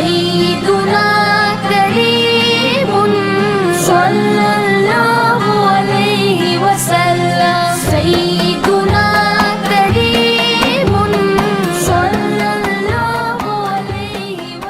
سيدنا كريم صلى الله عليه وسلم سيدنا كريم صلى الله عليه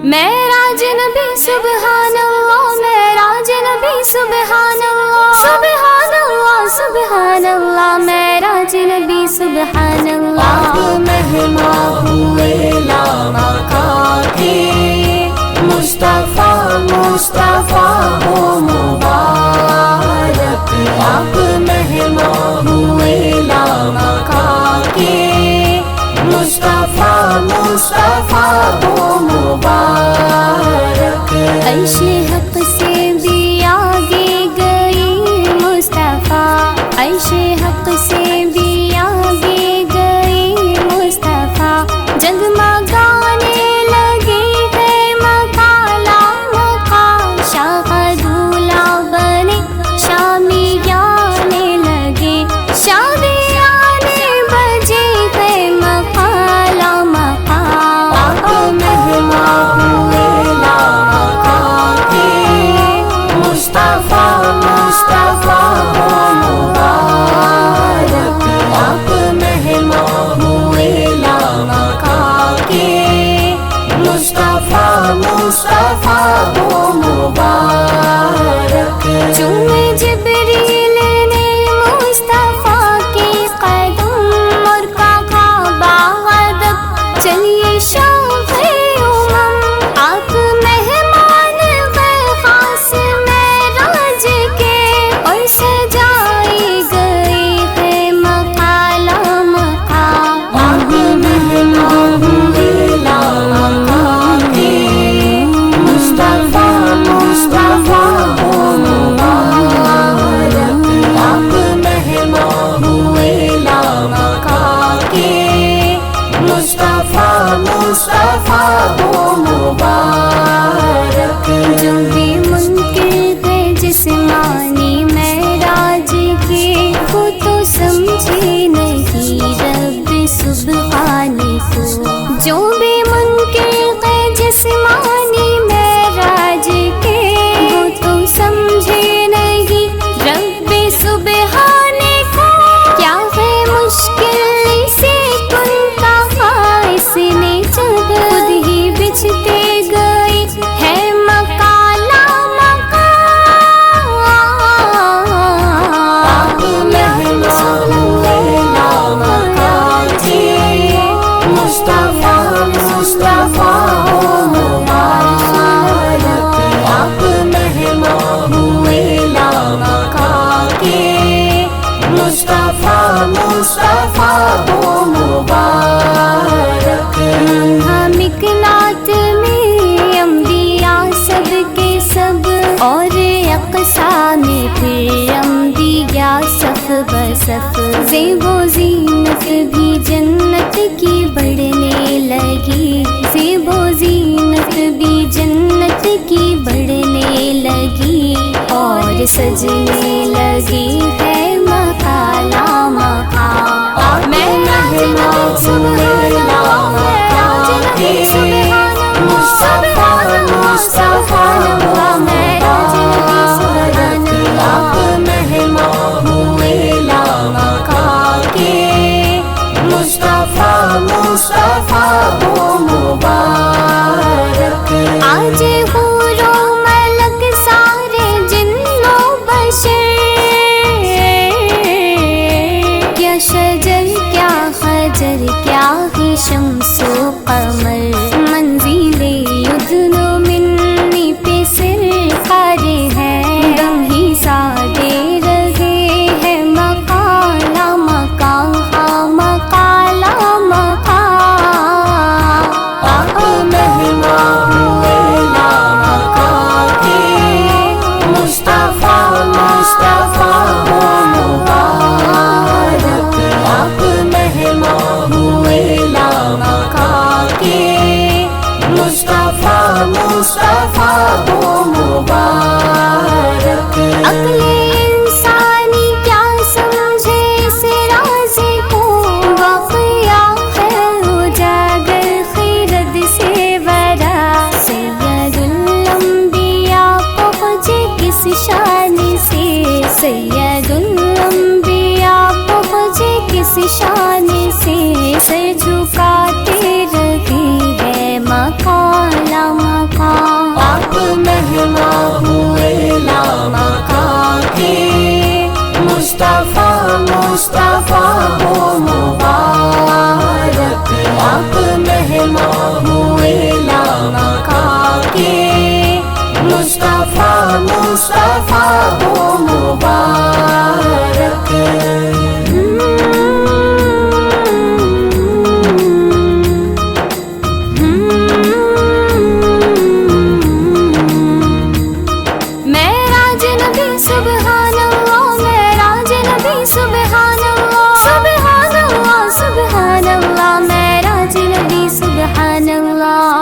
معراج نبی سبحان اللہ معراج نبی سبحان اللہ سبحان اللہ سبحان اللہ معراج نبی سبحان اللہ آپ مہما ہوئے لامکا کے مصطفیٰ مصطفیٰ ہو مبارک آپ مہما ہوئے لامکا کے مصطفیٰ مصطفیٰ ہو مبارک عیش حق سے بھی آگے گئی مصطفیٰ عیش حق سے بھی آگے گئی مصطفیٰ جگمگانے لگی ہے مکالا مکا شاہ دولہ بنے شامی آنے لگے شادی آنے بجے ہے مکالا مکا آپ مہما ہوئے لامکا کے مصطفیٰ مصطفیٰ ہو مبارک آپ مہما ہوئے لامکا کے مصطفیٰ مصطفیٰ ہو مبارک چوم جبریل نے مصطفیٰ کے قدم اور کہا باادب چلیے شوق امم آپ مہمان خاص معراج کے اور سجائی گئی ہے مقالہ مقام آپ مہما ہوئے لامکا کے مصطفیٰ مصطفیٰ ہو مبارک آپ مہما ہوئے لامکا کے مصطفیٰ مصطفیٰ ہو مبارک جو بھی منکر ہے جسمانی معراج کے وہ تو سمجھے نہیں رب سبحانی کو جو بھی منکر ہے جسمانی معراج کے وہ تو سمجھے نہیں رب سبحانی کو کیا ہے مشکل اسے کن کہا اس نے جب خود ہی بچھتے گئی ہے مکالا مکان آپ مہما ہوئے لامکا کے مصطفیٰ مصطفیٰ ہو مبارک آپ مہما ہوئے لامکا کے مصطفیٰ مصطفیٰ ہو مبارک مکنات میں انبیاء سب کے سب اور اقصا میں پھر انبیاء صف بصف زیب و زینت بھی جنت کی بڑھنے لگی زیب و زینت بھی جنت کی بڑھنے لگی اور سجنے لگی ہے مکالا مقام مہما ہوئے لامکا کے مصطفیٰ مصطفیٰ ہو مبارک آپ مہما ہوئے لامکا کے مصطفیٰ مصطفیٰ ہو مبارک آج حور و ملک سارے جن و بشر کیا شجر کیا خجر کیا ہی شمس و قمر منزل یدن منی پہ سر کھڑے ہیں دم ہی سادے رہے ہیں مکالا مکان ہاں مکالا مکان آپ مہما ہوئے لامکا کے مصطفیٰ مصطفیٰ ہو مبارک عقل انسانی کیا سمجھے اس راز کو، واقعہ ہے اجاگر خیرت سے ورا، سید الانبیاء پہنچے کس شان سے، سید الانبیاء پہنچے کس شان سے، سر جھکاتے رہے ہیں مکان لامکان، آپ مہماں ہوئے لامکاں کے، مصطفیٰ مصطفیٰ ہو مبارک، آپ مہماں ہوئے لامکاں کے، مصطفیٰ مصطفیٰ ہو مبارک۔ معراج نبی سبحان اللہ، معراج نبی سبحان اللہ، سبحان اللہ سبحان اللہ، معراج نبی سبحان اللہ،